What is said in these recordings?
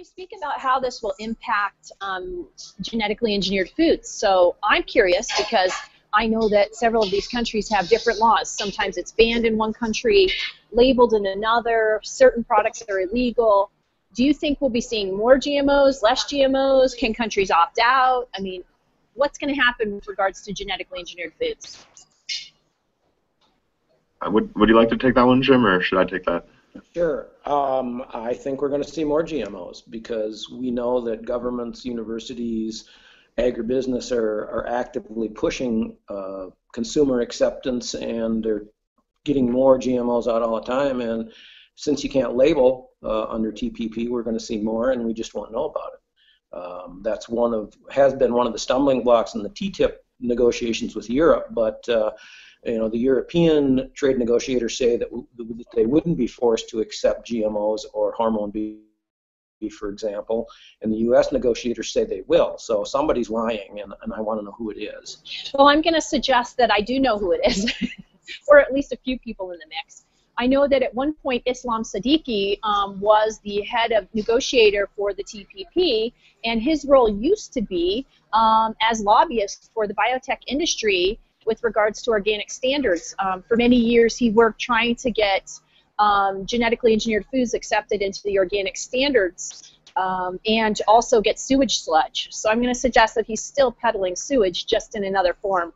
you speak about how this will impact genetically engineered foods. So I'm curious because I know that several of these countries have different laws. Sometimes it's banned in one country, labeled in another. Certain products are illegal. Do you think we'll be seeing more GMOs, less GMOs? Can countries opt out? I mean, what's going to happen with regards to genetically engineered foods? Would you like to take that one, Jim, or should I take that? Sure. I think we're going to see more GMOs because we know that governments, universities, agribusiness are actively pushing consumer acceptance, and they're getting more GMOs out all the time. And since you can't label under TPP, we're going to see more, and we just won't know about it. That's has been one of the stumbling blocks in the TTIP negotiations with Europe, but you know, the European trade negotiators say that they wouldn't be forced to accept GMOs or hormone beef, for example, and the U.S. negotiators say they will. So somebody's lying, and I want to know who it is. Well, I'm going to suggest that I do know who it is, or at least a few people in the mix. I know that at one point Islam Siddiqui was the head of negotiator for the TPP, and his role used to be as lobbyist for the biotech industry with regards to organic standards. For many years he worked trying to get genetically engineered foods accepted into the organic standards and also get sewage sludge. So I'm going to suggest that he's still peddling sewage, just in another form.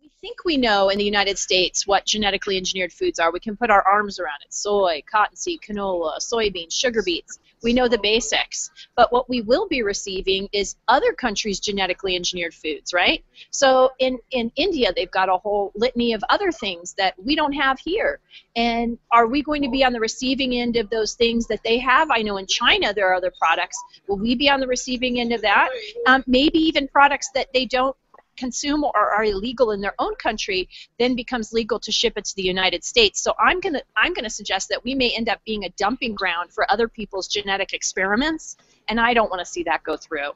We think we know in the United States what genetically engineered foods are. We can put our arms around it. Soy, cottonseed, canola, soybeans, sugar beets. We know the basics. But what we will be receiving is other countries' genetically engineered foods, right? So in India, they've got a whole litany of other things that we don't have here. And are we going to be on the receiving end of those things that they have? I know in China there are other products. Will we be on the receiving end of that? Maybe even products that they don't consume or are illegal in their own country then becomes legal to ship it to the United States. So I'm gonna suggest that we may end up being a dumping ground for other people's genetic experiments, and I don't want to see that go through.